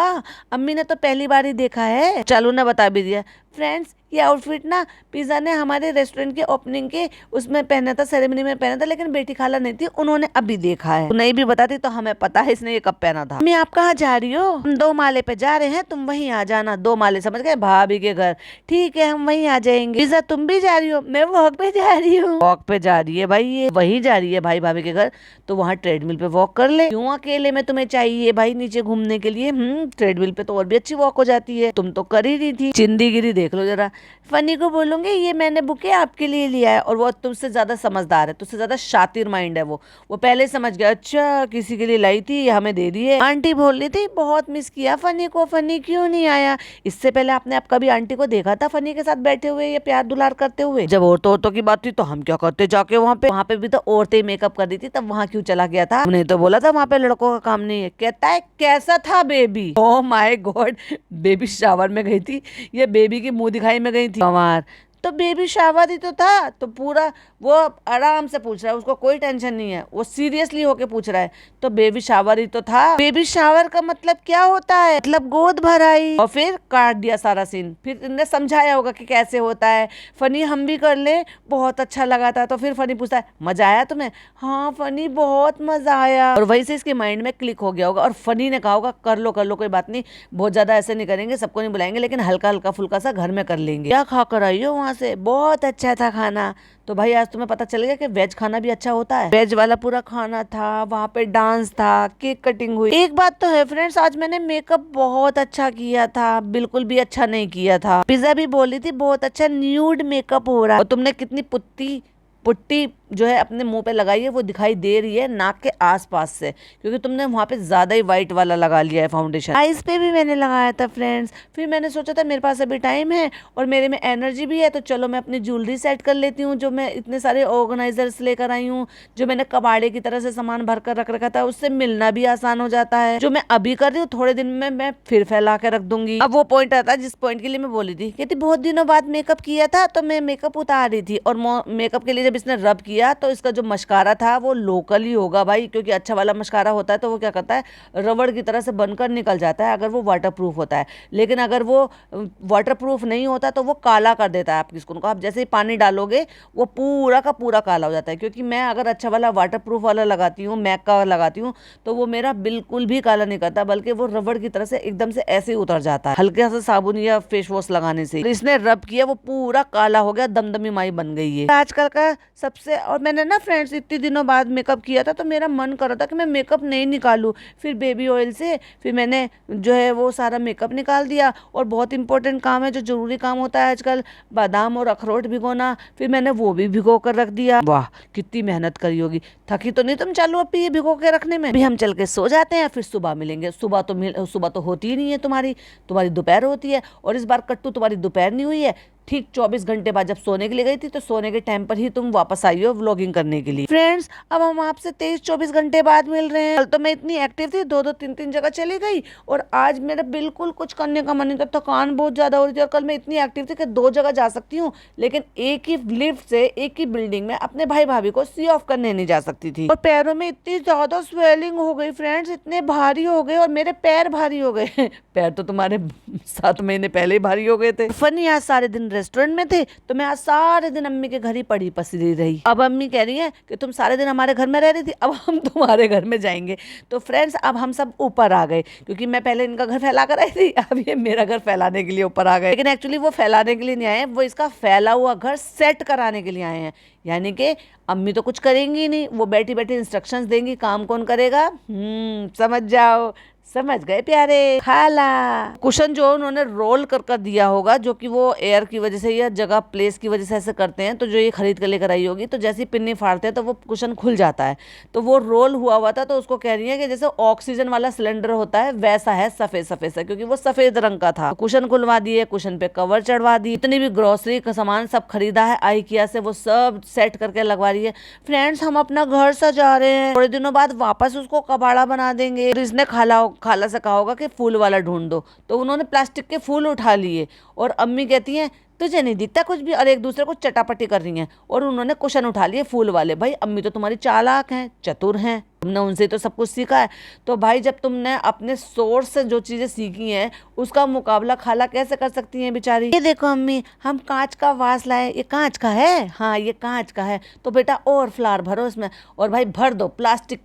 अम्मी ने तो पहली बार ही देखा है। चालू ने बता भी दिया, फ्रेंड्स ये आउटफिट ना पिज्जा ने हमारे रेस्टोरेंट के ओपनिंग के उसमें पहना था, सेरेमनी में पहना था, लेकिन बेटी खाला नहीं थी, उन्होंने अभी देखा है। तो नहीं भी बताती तो हमें पता है इसने ये कब पहना था। मैं आप कहाँ जा रही हो, हम 2 माले पे जा रहे हैं, तुम वहीं आ जाना। 2 माले समझ गए, भाभी के घर, ठीक है हम वहीं आ जाएंगे। पिज्जा तुम भी जा रही हो, मैं वॉक पे जा रही हूँ। वॉक पे जा रही है भाई, ये वहीं जा रही है भाई भाभी के घर, तो वहाँ ट्रेडमिल पे वॉक कर ले। क्यों अकेले में तुम्हें चाहिए भाई नीचे घूमने के लिए, ट्रेडमिल पे तो और भी अच्छी वॉक हो जाती है, तुम तो कर ही रही थी। चिंदीगिरी देख लो जरा। फनी को बोलूंगी ये मैंने बुके आपके लिए लिया है, और वो तुझसे ज्यादा समझदार है, तुझसे ज्यादा शातिर माइंड है, वो पहले समझ गया, अच्छा किसी के लिए लाई थी, हमें दे दी है। आंटी बोल रही थी बहुत मिस किया फनी को, फनी क्यों नहीं आया। इससे पहले आपने आप कभी आंटी को देखा था फनी के साथ बैठे हुए या प्यार दुलार करते हुए। जब औरतों की बात थी तो हम क्या करते जाके वहाँ पे भी तो औरतें मेकअप कर रही थी, तब वहाँ क्यों चला गया था। हमने तो बोला था वहाँ पे लड़कों का काम नहीं है। कहता है कैसा था baby, oh my God, baby shower में गई थी, ये बेबी की मुंह दिखाई में गई थी। हमार तो बेबी शावर ही तो था, तो पूरा वो आराम से पूछ रहा है, उसको कोई टेंशन नहीं है, वो सीरियसली होके पूछ रहा है, तो बेबी शावर ही तो था। बेबी शावर का मतलब क्या होता है, मतलब गोद भराई। और फिर काट दिया सारा सीन, फिर इनने समझाया होगा कि कैसे होता है। फनी हम भी कर ले, बहुत अच्छा लगा था। तो फिर फनी पूछता है मजा आया तुम्हें, हाँ फनी बहुत मजा आया, और वही से इसके माइंड में क्लिक हो गया होगा, और फनी ने कहा होगा कर लो कोई बात नहीं, बहुत ज्यादा ऐसे नहीं करेंगे, सबको नहीं बुलाएंगे, लेकिन हल्का हल्का फुल्का सा घर में कर लेंगे। क्या खा कर आई हो वहाँ से, बहुत अच्छा था खाना। तो भाई आज तुम्हें पता चल गया कि वेज खाना भी अच्छा होता है। वेज वाला पूरा खाना था, वहाँ पे डांस था, केक कटिंग हुई। एक बात तो है फ्रेंड्स, आज मैंने मेकअप बहुत अच्छा किया था, बिल्कुल भी अच्छा नहीं किया था। पिज्जा भी बोली थी बहुत अच्छा न्यूड मेकअप हो रहा है, और तुमने कितनी पुट्टी जो है अपने मुंह पे लगाई है, वो दिखाई दे रही है नाक के आसपास से, क्योंकि तुमने वहाँ पे ज्यादा ही व्हाइट वाला लगा लिया है फाउंडेशन। आईज पे भी मैंने लगाया था फ्रेंड्स। फिर मैंने सोचा था मेरे पास अभी टाइम है और मेरे में एनर्जी भी है, तो चलो मैं अपनी ज्वेलरी सेट कर लेती हूँ, जो मैं इतने सारे ऑर्गेनाइजर्स लेकर आई हूँ, जो मैंने कबाड़े की तरह से सामान भर कर रख रखा था, उससे मिलना भी आसान हो जाता है। जो मैं अभी कर रही हूँ थोड़े दिन में मैं फिर फैला के रख दूंगी। अब वो पॉइंट आता है जिस पॉइंट के लिए मैं बोली थी, कहती बहुत दिनों बाद मेकअप किया था तो मैं मेकअप उतार रही थी, और मेकअप के लिए जब इसने रब किया तो इसका जो मस्कारा था वो लोकल ही होगा भाई, क्योंकि अच्छा वाला मस्कारा होता है तो वो क्या करता है, रबड़ की तरह से बनकर निकल जाता है अगर वो वाटरप्रूफ होता है। लेकिन अगर वो वाटरप्रूफ नहीं होता तो वो काला कर देता है आपकी स्किन को। आप जैसे ही पानी डालोगे वो पूरा का पूरा काला हो जाता है। क्योंकि मैं अगर अच्छा वाला वाटरप्रूफ वाला लगाती हूँ, मैक का लगाती हूँ, तो वो मेरा बिल्कुल भी काला नहीं करता, बल्कि वो रबड़ की तरह से एकदम से ऐसे ही उतर जाता है हल्के से साबुन या फेस वॉश लगाने से। तो इसने रब किया, वो पूरा काला हो गया, दमदमी माई बन गई है आजकल का सबसे। और मैंने ना फ्रेंड्स इतने दिनों बाद मेकअप किया था, तो मेरा मन कर रहा था कि मैं मेकअप नहीं निकालूं। फिर बेबी ऑयल से फिर मैंने जो है वो सारा मेकअप निकाल दिया। और बहुत इंपॉर्टेंट काम है, जो जरूरी काम होता है आजकल, बादाम और अखरोट भिगोना, फिर मैंने वो भी भिगो कर रख दिया। वाह कितनी मेहनत करी होगी, थकी तो नहीं तुम चालू अब ये भिगो के रखने में। अभी हम चल के सो जाते हैं, फिर सुबह मिलेंगे। सुबह तो होती ही नहीं है, तुम्हारी दोपहर होती है, और इस बार कट्टू तुम्हारी दोपहर नहीं हुई है, ठीक 24 घंटे बाद जब सोने के लिए गई थी तो सोने के टाइम पर ही तुम वापस आई हो व्लॉगिंग करने के लिए। फ्रेंड्स अब हम आपसे 23-24 घंटे बाद मिल रहे हैं। कल तो मैं इतनी एक्टिव थी, 2-2 3-3 जगह चली गई और आज मेरा बिल्कुल कुछ करने का मन नहीं था, थकान बहुत ज्यादा हो रही थी। और कल मैं इतनी एक्टिव थी कि 2 जगह जा सकती हूँ, लेकिन एक ही लिफ्ट से एक ही बिल्डिंग में अपने भाई भाभी को सी ऑफ करने नहीं जा सकती थी। और पैरों में इतनी ज्यादा स्वेलिंग हो गई फ्रेंड्स, इतने भारी हो गए और मेरे पैर भारी हो गए। पैर तो तुम्हारे 7 महीने पहले ही भारी हो गए थे। फनी आज सारे दिन रेस्टोरेंट में थे तो मैं आज सारे दिन अम्मी के घर ही पड़ी पसरी रही। अब अम्मी कह रही है कि तुम सारे दिन हमारे घर में रह रही थी, अब हम तुम्हारे घर में जाएंगे। तो फ्रेंड्स अब हम सब ऊपर आ गए, क्योंकि मैं पहले इनका घर फैला कर आई थी, अब ये मेरा घर फैलाने के लिए ऊपर आ गए। लेकिन एक्चुअली वो फैलाने के लिए नहीं आए, वो इसका फैला हुआ घर सेट कराने के लिए आए हैं। यानी कि अम्मी तो कुछ करेंगी नहीं, वो बैठी बैठी इंस्ट्रक्शंस देंगी, काम कौन करेगा? समझ जाओ, समझ गए प्यारे। खाला कुशन जो उन्होंने रोल कर दिया होगा, जो कि वो एयर की वजह से या जगह प्लेस की वजह से ऐसे करते हैं, तो जो ये खरीद कर लेकर आई होगी, तो जैसी पिन्नी फाड़ते हैं तो वो कुशन खुल जाता है। तो वो रोल हुआ था, तो उसको कह रही है कि जैसे ऑक्सीजन वाला सिलेंडर होता है वैसा है, सफेद सफेद सा, क्योंकि वो सफेद रंग का था। कुशन खुलवा दिए, कुशन पे कवर चढ़वा दी, इतनी भी ग्रोसरी का सामान सब खरीदा है आईकिया से, वो सब सेट करके लगवा रही है। फ्रेंड्स हम अपना घर सजा रहे हैं, थोड़े दिनों बाद वापस उसको कबाड़ा बना देंगे। इसने खाला से कहा होगा कि फूल वाला ढूंढ दो, तो उन्होंने प्लास्टिक के फूल उठा लिए और अम्मी कहती हैं तुझे नहीं दिखता कुछ भी, और एक दूसरे को चटापटी कर रही हैं, और उन्होंने कुशन उठा लिए फूल वाले। भाई अम्मी तो तुम्हारी चालाक हैं, चतुर हैं, तुमने उनसे तो सब कुछ सीखा है। तो भाई जब तुमने अपने सोर्स से जो चीजें सीखी हैं उसका मुकाबला खाला कैसे कर सकती हैं बेचारी। ये देखो अम्मी हम कांच का वास लाए, ये कांच का है, हाँ ये कांच का है, तो बेटा और फ्लावर भरो इसमें, और भाई भर दो प्लास्टिक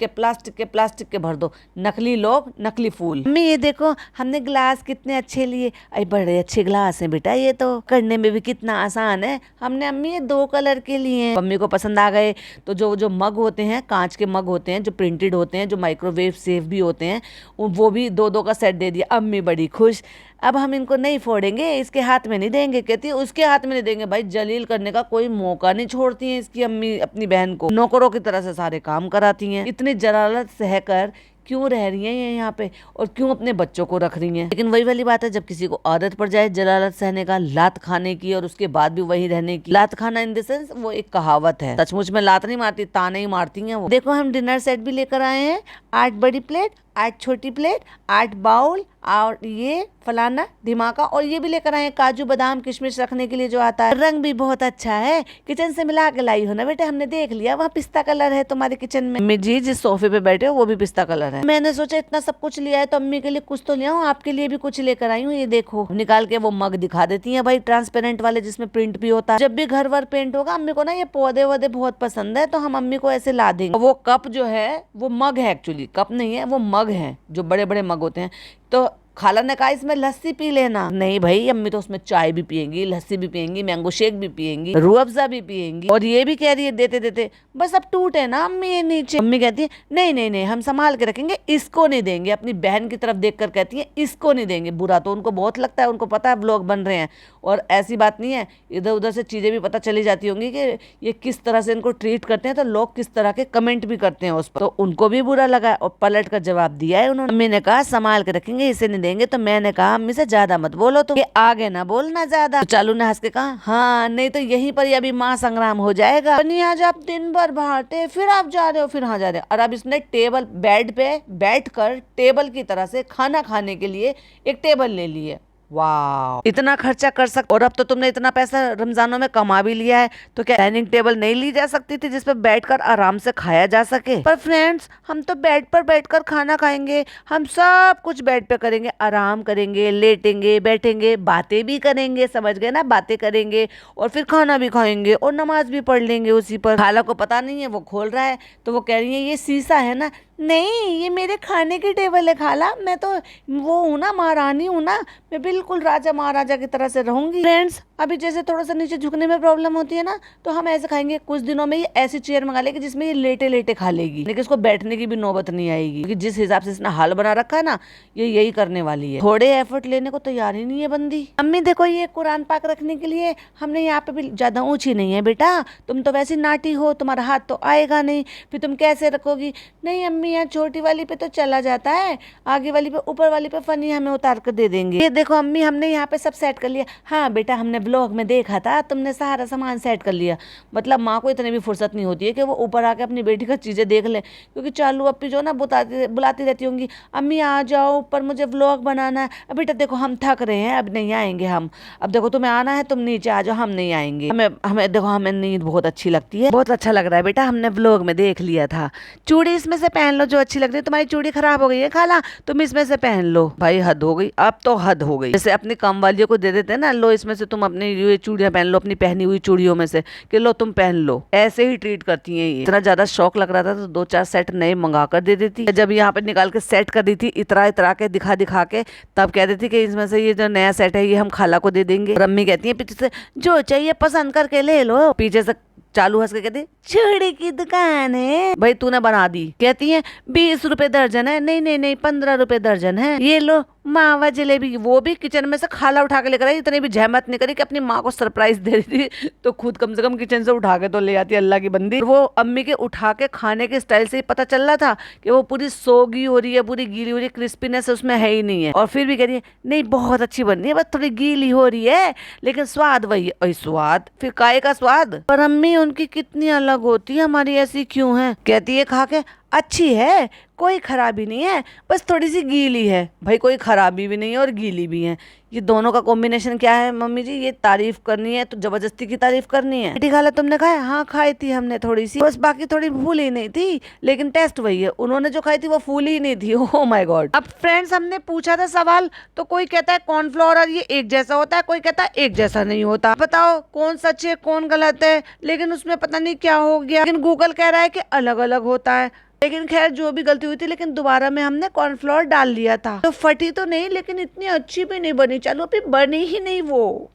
के भर दो। नकली लोग नकली फूल। अम्मी ये देखो हमने ग्लास कितने अच्छे लिए, अरे बड़े अच्छे ग्लास हैं बेटा, ये तो करने में भी कितना आसान है। हमने अम्मी ये 2 कलर के लिए, अम्मी को पसंद आ गए। तो जो मग होते हैं, कांच के मग होते हैं जो प्रिंटेड होते हैं, जो माइक्रोवेव सेफ भी होते हैं, वो भी 2-2 का सेट दे दिया। अम्मी बड़ी खुश। अब हम इनको नहीं फोड़ेंगे, इसके हाथ में नहीं देंगे, कहती है उसके हाथ में नहीं देंगे। भाई जलील करने का कोई मौका नहीं छोड़ती हैं इसकी अम्मी अपनी बहन को, नौकरों की तरह से सारे काम कराती हैं। इतनी जलालत सहकर क्यों रह रही हैं ये यहाँ पे, और क्यों अपने बच्चों को रख रही हैं। लेकिन वही वाली बात है, जब किसी को आदत पड़ जाए जलालत सहने का, लात खाने की, और उसके बाद भी वही रहने की। लात खाना इन द सेंस वो एक कहावत है, सचमुच में लात नहीं मारती, ताने ही मारती हैं वो। देखो हम डिनर सेट भी लेकर आए हैं, 8 बड़ी प्लेट, 8 छोटी प्लेट, 8 बाउल, और ये फलाना धिमाका, और ये भी लेकर आए काजू बादाम किशमिश रखने के लिए जो आता है। रंग भी बहुत अच्छा है, किचन से मिला के लाई हो ना बेटे, हमने देख लिया वहाँ पिस्ता कलर है तुम्हारे किचन में। अम्मी जी जिस सोफे पे बैठे हो वो भी पिस्ता कलर है। मैंने सोचा इतना सब कुछ लिया है तो अम्मी के लिए कुछ तो लिया हूँ, आपके लिए भी कुछ लेकर आई हूँ। ये देखो निकाल के वो मग दिखा देती है भाई, ट्रांसपेरेंट वाले जिसमें प्रिंट भी होता है। जब भी घर वर पेंट होगा, अम्मी को ना ये पौधे वौधे बहुत पसंद है, तो हम अम्मी को ऐसे ला देंगे। वो कप जो है वो मग है, एक्चुअली कप नहीं है, वो मग है, जो बड़े बड़े मग होते हैं। तो खाला ने कहा इसमें लस्सी पी लेना, नहीं भाई अम्मी तो उसमें चाय भी पियेंगी, लस्सी भी पियेंगी, मैंगो शेक भी पियेंगी, रूह अफ़ज़ा भी पियेंगी। और ये भी कह रही है देते देते बस अब टूटे ना अम्मी ये नीचे। अम्मी कहती है नहीं नहीं नहीं हम संभाल के रखेंगे, इसको नहीं देंगे। अपनी बहन की तरफ देखकर कहती है इसको नहीं देंगे। बुरा तो उनको बहुत लगता है, उनको पता है व्लॉग बन रहे हैं, और ऐसी बात नहीं है, इधर उधर से चीजें भी पता चली जाती होंगी कि ये किस तरह से इनको ट्रीट करते हैं, तो लोग किस तरह के कमेंट भी करते हैं उस पर, तो उनको भी बुरा लगा और पलट कर जवाब दिया है उन्होंने। अम्मी ने कहा संभाल के रखेंगे, इसे नहीं देंगे। तो मैंने कहा अम्मी से ज्यादा मत बोलो, तो ये आगे ना बोलना ज्यादा। तो चालू ने हंस के कहा हाँ नहीं तो यहीं पर अभी माँ संग्राम हो जाएगा। आज आप दिन भर बाहर थे, फिर आप जा रहे हो, फिर हाँ जा रहे हो। और अब इसने टेबल बेड पे बैठकर टेबल की तरह से खाना खाने के लिए एक टेबल ले ली है। वाह इतना खर्चा कर सकते, और अब तो तुमने इतना पैसा रमजानों में कमा भी लिया है, तो क्या डाइनिंग टेबल नहीं ली जा सकती थी जिसपे बैठकर आराम से खाया जा सके। पर फ्रेंड्स हम तो बेड पर बैठकर खाना खाएंगे, हम सब कुछ बेड पे करेंगे, आराम करेंगे, लेटेंगे, बैठेंगे, बातें भी करेंगे, समझ गए ना, बातें करेंगे और फिर खाना भी खाएंगे और नमाज भी पढ़ लेंगे उसी पर। खाला को पता नहीं है, वो खोल रहा है तो वो कह रही है ये शीशा है ना, नहीं ये मेरे खाने की टेबल है खाला, मैं तो वो हूँ ना, महारानी हूँ ना, मैं बिल्कुल राजा महाराजा की तरह से रहूंगी। फ्रेंड्स अभी जैसे थोड़ा सा नीचे झुकने में प्रॉब्लम होती है ना, तो हम ऐसे खाएंगे। कुछ दिनों में ये ऐसी चेयर मंगा लेगी जिसमें ये लेटे लेटे खा लेगी, लेकिन इसको बैठने की भी नौबत नहीं आएगी, क्योंकि जिस हिसाब से इसने हाल बना रखा है ना, ये यही करने वाली है। थोड़े एफर्ट लेने को तैयार ही नहीं है बंदी। अम्मी देखो ये कुरान पाक रखने के लिए हमने यहाँ पे भी ज्यादा ऊंची नहीं है बेटा, तुम तो वैसी नाटी हो, तुम्हारा हाथ तो आएगा नहीं, फिर तुम कैसे रखोगी। नहीं अम्मी यहाँ छोटी वाली पे तो चला जाता है, आगे वाली पे, ऊपर वाली पे फनी हमें उतार कर दे देंगे। ये देखो अम्मी हमने यहाँ पे सब सेट कर लिया। हाँ बेटा हमने व्लॉग में देखा था तुमने सारा सामान सेट कर लिया। मतलब माँ को इतनी भी फुर्सत नहीं होती है कि वो ऊपर आके अपनी बेटी का चीजें देख ले, क्योंकि चालू अपनी जो ना बुलाती रहती होंगी, अम्मी आ जाओ ऊपर, मुझे व्लॉग बनाना है। अब बेटा देखो हम थक रहे हैं, अब नहीं आएंगे हम, अब देखो तुम्हें आना है तुम नीचे आ जाओ, हम नहीं आएंगे, हमें हमें देखो हमें नींद बहुत अच्छी लगती है। बहुत अच्छा लग रहा है बेटा, हमने व्लॉग में देख लिया था। चूड़ी इसमें से पहन लो जो अच्छी लग रही है, तुम्हारी चूड़ी खराब हो गई है खाला, तुम इसमें से पहन लो। भाई हद हो गई, अब तो हद हो गई। जैसे अपनी काम वालियों को दे देते हैं ना, लो इसमें से तुम अपनी ये चूड़ियां पहन लो, अपनी पहनी हुई चूड़ियों में से, कि लो तुम पहन लो। ऐसे ही ट्रीट करती हैं ये। इतना ज्यादा शौक लग रहा था तो 2-4 सेट नए मंगा कर दे देती। जब यहाँ पे निकाल के सेट कर दी थी, इतरा इतरा के दिखा दिखा के, तब कह देती कि इसमें से ये जो नया सेट है ये हम खाला को दे देंगे। और अम्मी कहती है पीछे से जो चाहिए पसंद करके ले लो। पीछे से चालू हंस के कहती चूड़ी की दुकान है। भाई तूने बना दी। कहती है 20 रुपए दर्जन है। नहीं नहीं नहीं 15 रुपए दर्जन है। ये लो मावा जलेबी, वो भी किचन में से खाला उठा के लेकर आई। इतनी भी जहमत नहीं करी कि अपनी माँ को सरप्राइज दे रही थी तो खुद कम से कम किचन से उठा के तो ले आती, अल्लाह की बंदी। वो अम्मी के उठा के खाने के स्टाइल से ही पता चल रहा था कि वो पूरी सोगी हो रही है, पूरी गीली हो रही है, क्रिस्पीनेस उसमें है ही नहीं है। और फिर भी कह रही है नहीं बहुत अच्छी बन रही है, बस थोड़ी गीली हो रही है, लेकिन स्वाद वही है। स्वाद फिर काय का स्वाद, पर अम्मी उनकी कितनी अलग होती है, हमारी ऐसी क्यों है। कहती है खा के अच्छी है, कोई खराबी नहीं है, बस थोड़ी सी गीली है। भाई कोई खराबी भी नहीं है और गीली भी है, ये दोनों का कॉम्बिनेशन क्या है मम्मी जी। ये तारीफ करनी है तो जबरदस्ती की तारीफ करनी है। बेटी खाला तुमने खाया? हाँ खाई थी हमने थोड़ी सी, बस बाकी थोड़ी फूल ही नहीं थी, लेकिन टेस्ट वही है। उन्होंने जो खाई थी वो फूल ही नहीं थी। Oh my God. अब फ्रेंड्स हमने पूछा था सवाल, तो कोई कहता है कॉर्नफ्लोर और ये एक जैसा होता है, कोई कहता है एक जैसा नहीं होता। बताओ कौन सच है कौन गलत है। लेकिन उसमें पता नहीं क्या हो गया, लेकिन गूगल कह रहा है कि अलग अलग होता है। लेकिन खैर जो भी गलती हुई थी, लेकिन दोबारा में हमने कॉर्नफ्लोर डाल लिया था, तो फटी तो नहीं लेकिन इतनी अच्छी भी नहीं बनी। चलो अभी बनी ही नहीं वो।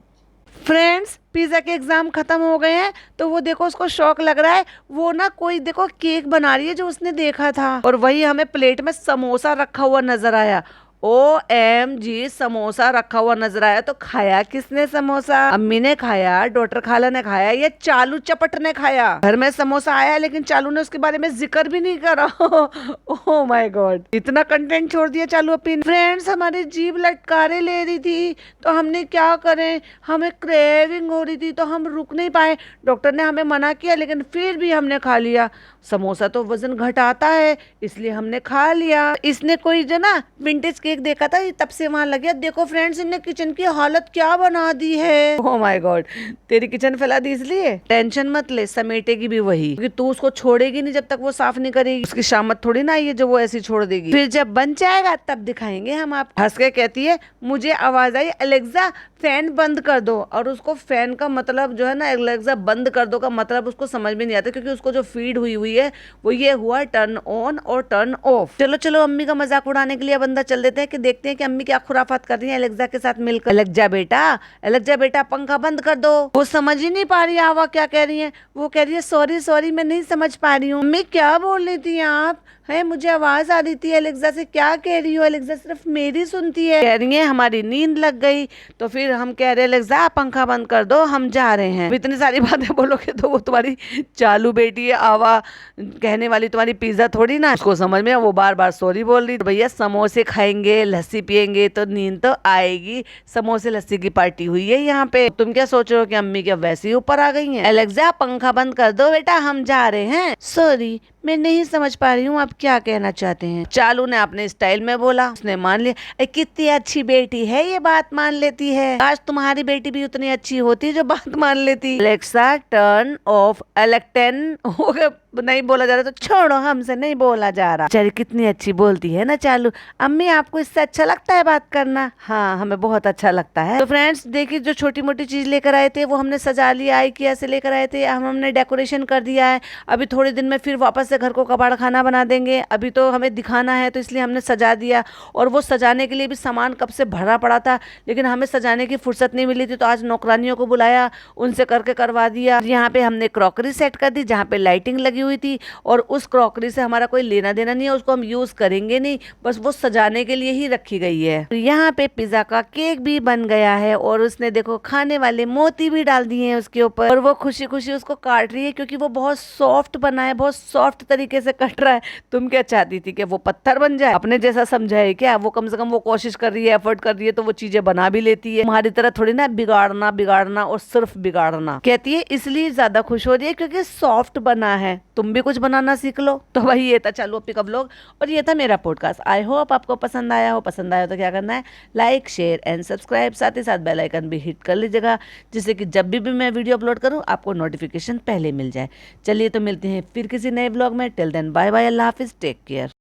फ्रेंड्स पिज्जा के एग्जाम खत्म हो गए हैं, तो वो देखो उसको शौक लग रहा है, वो ना कोई देखो केक बना रही है जो उसने देखा था, और वही हमें प्लेट में समोसा रखा हुआ नजर आया। OMG समोसा रखा हुआ नजर आया। तो खाया किसने समोसा? अम्मी ने खाया, डॉक्टर खाला ने खाया, या चालू चपट ने खाया? घर में समोसा आया लेकिन चालू ने उसके बारे में जिक्र भी नहीं करा। ओह माय गॉड, इतना कंटेंट छोड़ दिया चालू अपनी। फ्रेंड्स हमारी जीभ लटकारे ले रही थी, तो हमने क्या करें, हमें क्रेविंग हो रही थी तो हम रुक नहीं पाए। डॉक्टर ने हमें मना किया लेकिन फिर भी हमने खा लिया। समोसा तो वजन घटाता है, इसलिए हमने खा लिया। इसने कोई जो ना विंटेज केक देखा था, तब से वहां लग गया। देखो फ्रेंड्स इनने किचन की हालत क्या बना दी है। ओह माय गॉड, तेरी किचन फैला दी इसलिए। टेंशन मत ले, समेटेगी भी वही, क्योंकि तू उसको छोड़ेगी नहीं जब तक वो साफ नहीं करेगी। उसकी शामत थोड़ी ना आई है जो वो ऐसी छोड़ देगी। फिर जब बन जाएगा तब दिखाएंगे हम आपको। हंस के कहती है मुझे आवाज आई अलेक्सा फैन बंद कर दो, और उसको फैन का मतलब जो है ना, अलेक्सा बंद कर दो का मतलब उसको समझ में नहीं आता, क्योंकि उसको जो फीड हुई है वो ये हुआ टर्न ऑन और टर्न ऑफ। चलो चलो अम्मी का मजाक उड़ाने के लिए अब अंदर चल देते हैं कि देखते हैं कि अम्मी क्या खुराफात कर रही है अलेक्सा के साथ मिलकर। अलेक्सा बेटा पंखा बंद कर दो। वो समझ ही नहीं पा रही है आवा क्या कह रही है। वो कह रही है सॉरी सॉरी मैं नहीं समझ पा रही हूँ। अम्मी क्या बोल रही थी आप? है मुझे आवाज आ रही थी अलेक्सा से, क्या कह रही हो? अलेक्सा सिर्फ मेरी सुनती है। कह रही है हमारी नींद लग गई। तो फिर हम कह रहे अलेक्सा पंखा बंद कर दो, हम जा रहे हैं। इतनी सारी बातें बोलोगे तो वो तुम्हारी चालू बेटी है आवा कहने वाली, तुम्हारी पिज्जा थोड़ी ना। उसको समझ में वो बार बार सॉरी बोल रही। तो भैया समोसे खाएंगे लस्सी पियेंगे तो नींद तो आएगी। समोसे लस्सी की पार्टी हुई है यहाँ पे। तुम क्या सोच रहे हो कि अम्मी क्या वैसे ही ऊपर आ गई हैं? अलेक्सा पंखा बंद कर दो बेटा, हम जा रहे हैं। सॉरी मैं नहीं समझ पा रही हूँ आप क्या कहना चाहते हैं। चालू ने अपने स्टाइल में बोला, उसने मान लिया। कितनी अच्छी बेटी है, ये बात मान लेती है। आज तुम्हारी बेटी भी उतनी अच्छी होती जो बात मान लेती। अलेक्सा टर्न ऑफ इलेक्ट्रन नहीं बोला जा रहा तो छोड़ो, हमसे नहीं बोला जा रहा। बेचारी कितनी अच्छी बोलती है ना चालू। अम्मी आपको इससे अच्छा लगता है बात करना? हाँ हमें बहुत अच्छा लगता है। तो फ्रेंड्स देखिए जो छोटी मोटी चीज लेकर आए थे वो हमने सजा लिया। IKEA से लेकर आए थे, हमने डेकोरेशन कर दिया है। अभी थोड़े दिन में फिर वापस से घर को कबाड़ खाना बना देंगे। अभी तो हमें दिखाना है तो इसलिए हमने सजा दिया। और वो सजाने के लिए भी सामान कब से भरा पड़ा था, लेकिन हमें सजाने की फुर्सत नहीं मिली थी, तो आज नौकरानियों को बुलाया, उनसे करके करवा दिया। यहाँ पे हमने क्रॉकरी सेट कर दी जहाँ पे लाइटिंग लगी हुई थी और उस क्रॉकरी से हमारा कोई लेना देना नहीं है, उसको हम यूज करेंगे नहीं, बस वो सजाने के लिए ही रखी गई है। यहाँ पे पिज्जा का केक भी बन गया है और उसने देखो खाने वाले मोती भी डाल दिए हैं उसके ऊपर और वो खुशी खुशी उसको काट रही है क्योंकि वो बहुत सॉफ्ट बना है, बहुत सॉफ्ट तरीके से कट रहा है। तुम क्या चाहती थी कि वो पत्थर बन जाए? अपने जैसा समझा है क्या? वो कम से कम वो कोशिश कर रही है, एफर्ट कर रही है तो वो चीजें बना भी लेती है। हमारी तरह थोड़ी ना बिगाड़ना बिगाड़ना और सिर्फ बिगाड़ना। कहती है इसलिए ज्यादा खुश हो रही है क्योंकि सॉफ्ट बना है। तुम भी कुछ बनाना सीख लो। तो भाई ये था चालू पिकअप व्लॉग और ये था मेरा पॉडकास्ट। आई होप आपको पसंद आया हो। पसंद आया तो क्या करना है, लाइक शेयर एंड सब्सक्राइब, साथ ही साथ बेल आइकन भी हिट कर लीजिएगा जिससे कि जब भी मैं वीडियो अपलोड करूं आपको नोटिफिकेशन पहले मिल जाए। चलिए तो मिलते हैं फिर किसी नए ब्लॉग में। टिल देन बाय बाय, अल्लाह हाफिज, टेक केयर।